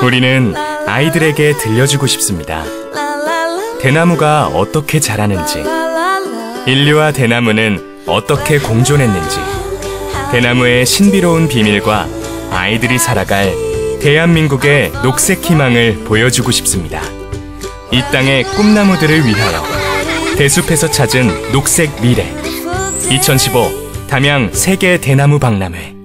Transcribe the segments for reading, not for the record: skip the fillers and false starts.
우리는 아이들에게 들려주고 싶습니다. 대나무가 어떻게 자라는지, 인류와 대나무는 어떻게 공존했는지, 대나무의 신비로운 비밀과 아이들이 살아갈 대한민국의 녹색 희망을 보여주고 싶습니다. 이 땅의 꿈나무들을 위하여 대숲에서 찾은 녹색 미래 2015 담양 세계 대나무 박람회.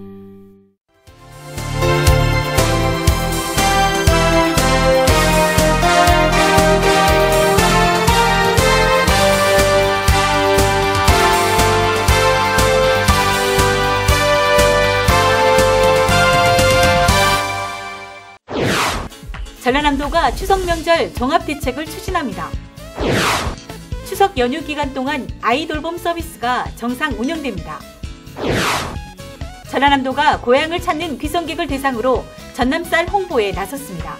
전라남도가 추석 명절 종합대책을 추진합니다. 추석 연휴 기간 동안 아이 돌봄 서비스가 정상 운영됩니다. 전라남도가 고향을 찾는 귀성객을 대상으로 전남쌀 홍보에 나섰습니다.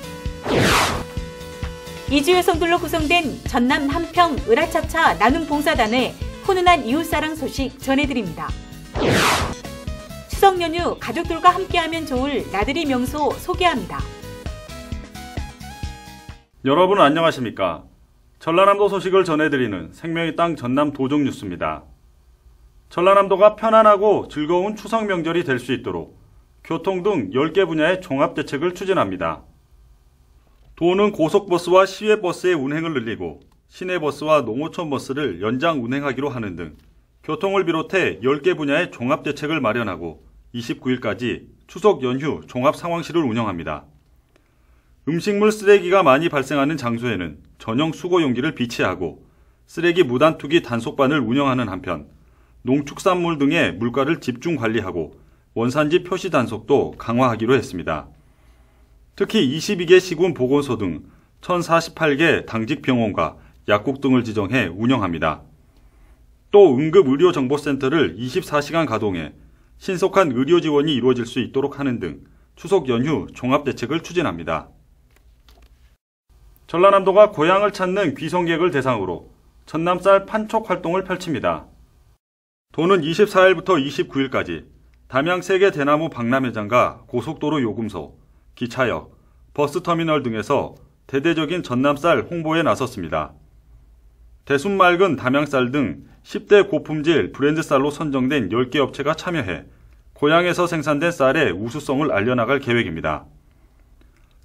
이주 여성들로 구성된 전남 한평 으라차차 나눔 봉사단의 훈훈한 이웃사랑 소식 전해드립니다. 추석 연휴 가족들과 함께하면 좋을 나들이 명소 소개합니다. 여러분 안녕하십니까? 전라남도 소식을 전해드리는 생명의 땅 전남 도정 뉴스입니다. 전라남도가 편안하고 즐거운 추석 명절이 될 수 있도록 교통 등 10개 분야의 종합대책을 추진합니다. 도는 고속버스와 시외버스의 운행을 늘리고 시내버스와 농어촌 버스를 연장 운행하기로 하는 등 교통을 비롯해 10개 분야의 종합대책을 마련하고 29일까지 추석 연휴 종합상황실을 운영합니다. 음식물 쓰레기가 많이 발생하는 장소에는 전용 수거 용기를 비치하고 쓰레기 무단 투기 단속반을 운영하는 한편 농축산물 등의 물가를 집중 관리하고 원산지 표시 단속도 강화하기로 했습니다. 특히 22개 시군 보건소 등 1048개 당직병원과 약국 등을 지정해 운영합니다. 또 응급의료정보센터를 24시간 가동해 신속한 의료 지원이 이루어질 수 있도록 하는 등 추석 연휴 종합대책을 추진합니다. 전라남도가 고향을 찾는 귀성객을 대상으로 전남쌀 판촉 활동을 펼칩니다. 도는 24일부터 29일까지 담양 세계 대나무 박람회장과 고속도로 요금소, 기차역, 버스터미널 등에서 대대적인 전남쌀 홍보에 나섰습니다. 대순 맑은 담양쌀 등 10대 고품질 브랜드쌀로 선정된 10개 업체가 참여해 고향에서 생산된 쌀의 우수성을 알려나갈 계획입니다.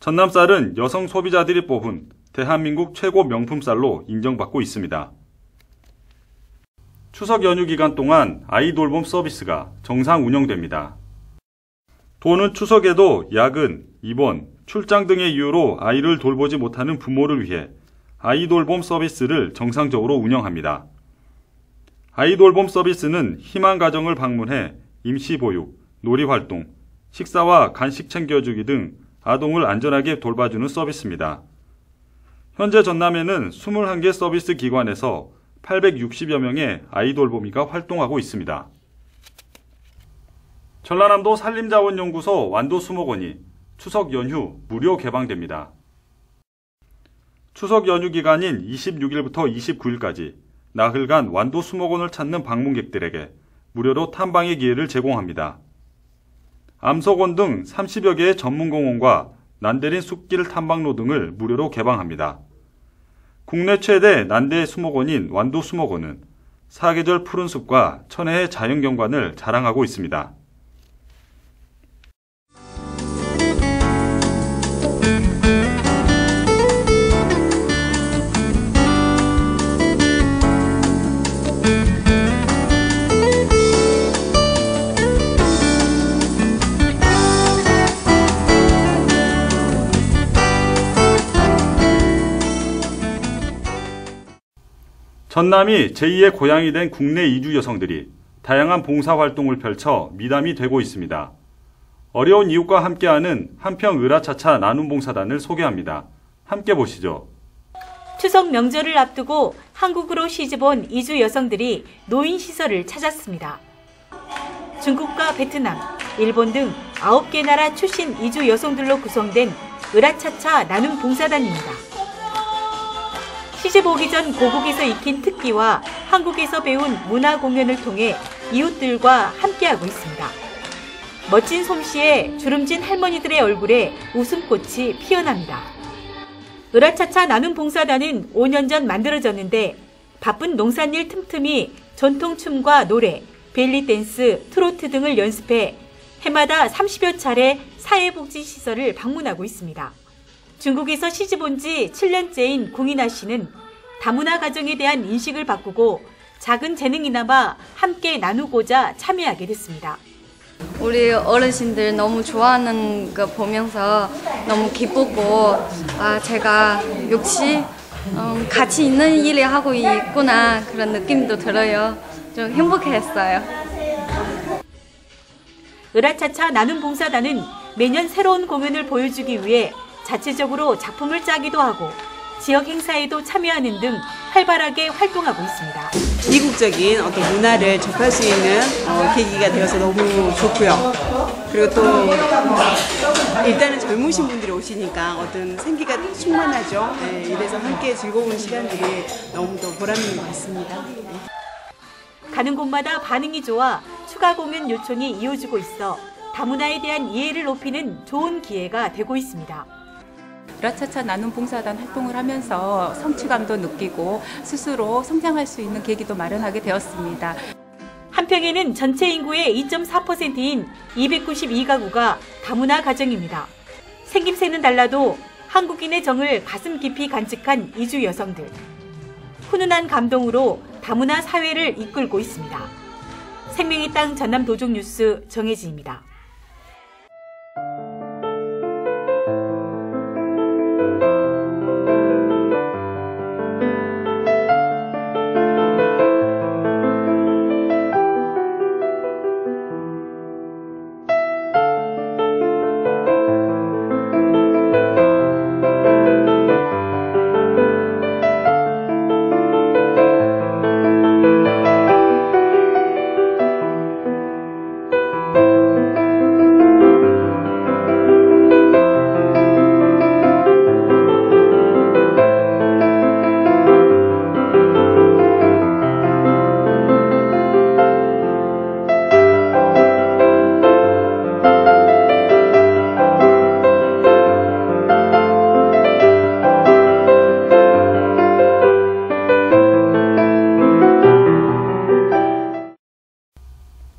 전남쌀은 여성 소비자들이 뽑은 대한민국 최고 명품쌀로 인정받고 있습니다. 추석 연휴 기간 동안 아이 돌봄 서비스가 정상 운영됩니다. 도는 추석에도 야근, 입원, 출장 등의 이유로 아이를 돌보지 못하는 부모를 위해 아이 돌봄 서비스를 정상적으로 운영합니다. 아이 돌봄 서비스는 희망 가정을 방문해 임시보육, 놀이활동, 식사와 간식 챙겨주기 등 아동을 안전하게 돌봐주는 서비스입니다. 현재 전남에는 21개 서비스 기관에서 860여 명의 아이 돌보미가 활동하고 있습니다. 전라남도 산림자원연구소 완도수목원이 추석 연휴 무료 개방됩니다. 추석 연휴 기간인 26일부터 29일까지 나흘간 완도수목원을 찾는 방문객들에게 무료로 탐방의 기회를 제공합니다. 암석원 등 30여 개의 전문공원과 난데린 숲길 탐방로 등을 무료로 개방합니다. 국내 최대 난데 수목원인 완도수목원은 사계절 푸른 숲과 천혜의 자연경관을 자랑하고 있습니다. 전남이 제2의 고향이 된 국내 이주 여성들이 다양한 봉사활동을 펼쳐 미담이 되고 있습니다. 어려운 이웃과 함께하는 한평 으라차차 나눔봉사단을 소개합니다. 함께 보시죠. 추석 명절을 앞두고 한국으로 시집온 이주 여성들이 노인시설을 찾았습니다. 중국과 베트남, 일본 등 9개 나라 출신 이주 여성들로 구성된 으라차차 나눔봉사단입니다. 시집 오기 전 고국에서 익힌 특기와 한국에서 배운 문화 공연을 통해 이웃들과 함께하고 있습니다. 멋진 솜씨에 주름진 할머니들의 얼굴에 웃음꽃이 피어납니다. 으라차차 나눔 봉사단은 5년 전 만들어졌는데 바쁜 농산일 틈틈이 전통춤과 노래, 벨리댄스, 트로트 등을 연습해 해마다 30여 차례 사회복지시설을 방문하고 있습니다. 중국에서 시집 온 지 7년째인 궁이나 씨는 다문화 가정에 대한 인식을 바꾸고 작은 재능이나마 함께 나누고자 참여하게 됐습니다. 우리 어르신들 너무 좋아하는 거 보면서 너무 기쁘고 제가 역시 가치 있는 일을 하고 있구나 그런 느낌도 들어요. 좀 행복했어요. 으라차차 나눔 봉사단은 매년 새로운 공연을 보여주기 위해 자체적으로 작품을 짜기도 하고 지역 행사에도 참여하는 등 활발하게 활동하고 있습니다. 이국적인 어떤 문화를 접할 수 있는 계기가 되어서 너무 좋고요. 그리고 또 일단은 젊으신 분들이 오시니까 어떤 생기가 충만하죠. 네, 이래서 함께 즐거운 시간들이 너무 더 보람 있는 것 같습니다. 네. 가는 곳마다 반응이 좋아 추가 공연 요청이 이어지고 있어 다문화에 대한 이해를 높이는 좋은 기회가 되고 있습니다. 으라차차 나눔 봉사단 활동을 하면서 성취감도 느끼고 스스로 성장할 수 있는 계기도 마련하게 되었습니다. 한평에는 전체 인구의 2.4%인 292가구가 다문화 가정입니다. 생김새는 달라도 한국인의 정을 가슴 깊이 간직한 이주 여성들. 훈훈한 감동으로 다문화 사회를 이끌고 있습니다. 생명의 땅 전남 도종 뉴스 정혜진입니다.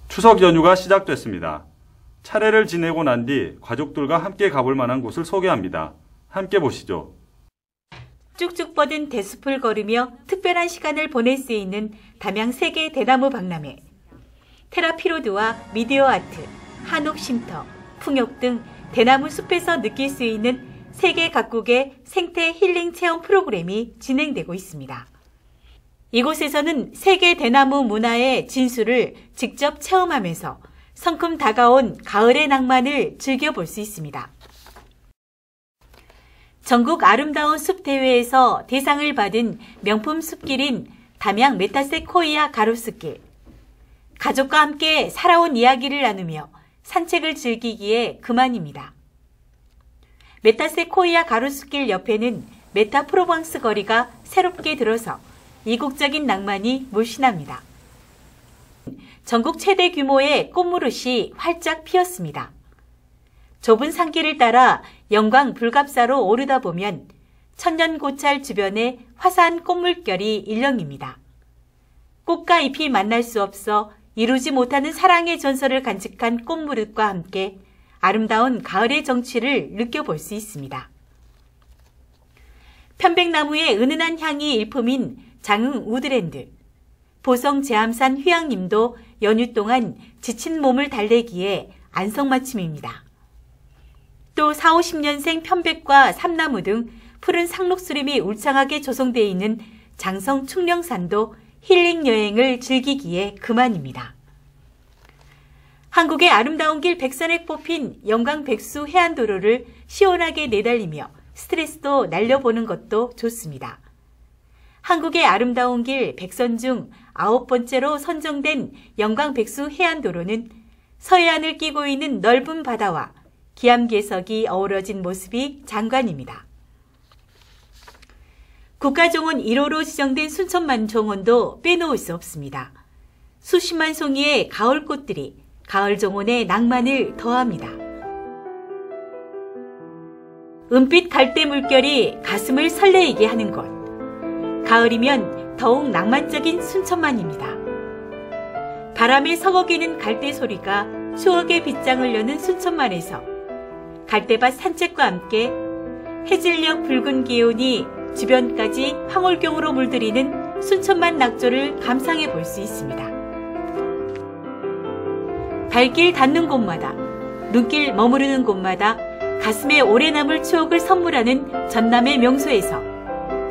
추석 연휴가 시작됐습니다. 차례를 지내고 난 뒤 가족들과 함께 가볼 만한 곳을 소개합니다. 함께 보시죠. 쭉쭉 뻗은 대숲을 걸으며 특별한 시간을 보낼 수 있는 담양 세계 대나무 박람회. 테라피로드와 미디어 아트, 한옥 쉼터, 풍욕 등 대나무 숲에서 느낄 수 있는 세계 각국의 생태 힐링 체험 프로그램이 진행되고 있습니다. 이곳에서는 세계 대나무 문화의 진수를 직접 체험하면서 성큼 다가온 가을의 낭만을 즐겨볼 수 있습니다. 전국 아름다운 숲 대회에서 대상을 받은 명품 숲길인 담양 메타세코이아 가로수길. 가족과 함께 살아온 이야기를 나누며 산책을 즐기기에 그만입니다. 메타세코이아 가로수길 옆에는 메타프로방스 거리가 새롭게 들어서 이국적인 낭만이 물씬합니다. 전국 최대 규모의 꽃무릇이 활짝 피었습니다. 좁은 산길을 따라 영광 불갑사로 오르다 보면 천년고찰 주변에 화사한 꽃물결이 일렁입니다. 꽃과 잎이 만날 수 없어 이루지 못하는 사랑의 전설을 간직한 꽃무릇과 함께 아름다운 가을의 정취를 느껴볼 수 있습니다. 편백나무의 은은한 향이 일품인 장흥 우드랜드, 보성 제암산 휴양림도 연휴 동안 지친 몸을 달래기에 안성맞춤입니다. 또 4, 50년생 편백과 삼나무 등 푸른 상록수림이 울창하게 조성되어 있는 장성 충령산도 힐링 여행을 즐기기에 그만입니다. 한국의 아름다운 길 백선에 뽑힌 영광 백수 해안도로를 시원하게 내달리며 스트레스도 날려보는 것도 좋습니다. 한국의 아름다운 길 백선 중 9번째로 선정된 영광 백수 해안도로는 서해안을 끼고 있는 넓은 바다와 기암괴석이 어우러진 모습이 장관입니다. 국가정원 1호로 지정된 순천만종원도 빼놓을 수 없습니다. 수십만 송이의 가을꽃들이 가을 정원의 낭만을 더합니다. 은빛 갈대 물결이 가슴을 설레이게 하는 곳. 가을이면 더욱 낭만적인 순천만입니다. 바람에 서거기는 갈대 소리가 추억의 빗장을 여는 순천만에서 갈대밭 산책과 함께 해질녘 붉은 기온이 주변까지 황홀경으로 물들이는 순천만 낙조를 감상해 볼 수 있습니다. 발길 닿는 곳마다, 눈길 머무르는 곳마다 가슴에 오래 남을 추억을 선물하는 전남의 명소에서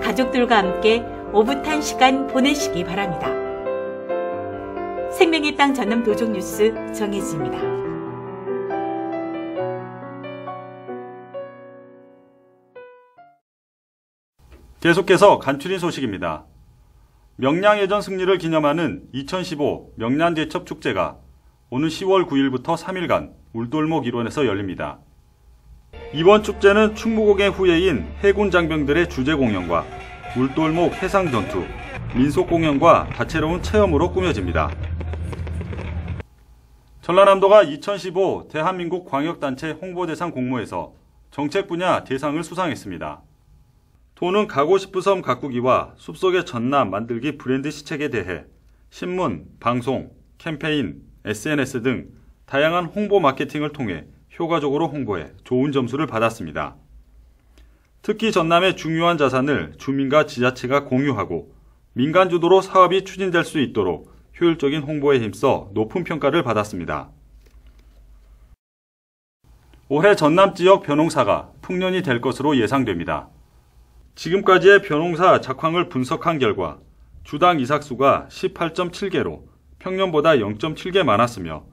가족들과 함께 오붓한 시간 보내시기 바랍니다. 생명의 땅 전남 도종 뉴스 정혜지입니다. 계속해서 간추린 소식입니다. 명량해전 승리를 기념하는 2015 명량제첩축제가 오는 10월 9일부터 3일간 울돌목 일원에서 열립니다. 이번 축제는 충무공의 후예인 해군 장병들의 주제 공연과 울돌목 해상전투, 민속공연과 다채로운 체험으로 꾸며집니다. 전라남도가 2015 대한민국 광역단체 홍보대상 공모에서 정책 분야 대상을 수상했습니다. 도는 가고 싶은 섬 가꾸기와 숲속의 전남 만들기 브랜드 시책에 대해 신문, 방송, 캠페인, SNS 등 다양한 홍보 마케팅을 통해 효과적으로 홍보해 좋은 점수를 받았습니다. 특히 전남의 중요한 자산을 주민과 지자체가 공유하고 민간 주도로 사업이 추진될 수 있도록 효율적인 홍보에 힘써 높은 평가를 받았습니다. 올해 전남 지역 벼농사가 풍년이 될 것으로 예상됩니다. 지금까지의 벼농사 작황을 분석한 결과 주당 이삭수가 18.7개로 평년보다 0.7개 많았으며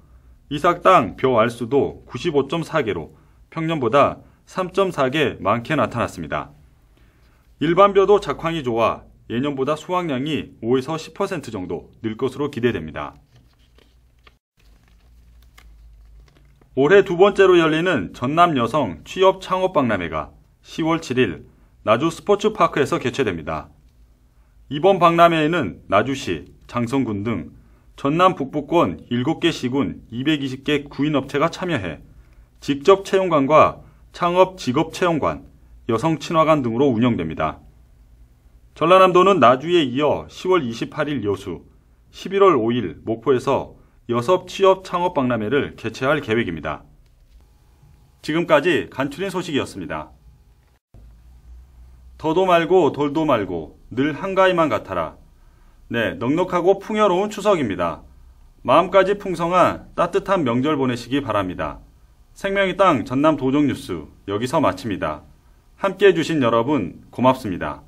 이삭당 벼 알수도 95.4개로 평년보다 3.4개 많게 나타났습니다. 일반 벼도 작황이 좋아 예년보다 수확량이 5에서 10% 정도 늘 것으로 기대됩니다. 올해 두 번째로 열리는 전남 여성 취업 창업 박람회가 10월 7일 나주 스포츠파크에서 개최됩니다. 이번 박람회에는 나주시, 장성군 등 전남 북부권 7개 시군 220개 구인업체가 참여해 직접 채용관과 창업 직업 채용관, 여성 친화관 등으로 운영됩니다. 전라남도는 나주에 이어 10월 28일 여수, 11월 5일 목포에서 여섯 취업 창업 박람회를 개최할 계획입니다. 지금까지 간추린 소식이었습니다. 더도 말고 덜도 말고 늘 한가위만 같아라. 네, 넉넉하고 풍요로운 추석입니다. 마음까지 풍성한 따뜻한 명절 보내시기 바랍니다. 생명의 땅 전남 도종 뉴스 여기서 마칩니다. 함께해 주신 여러분 고맙습니다.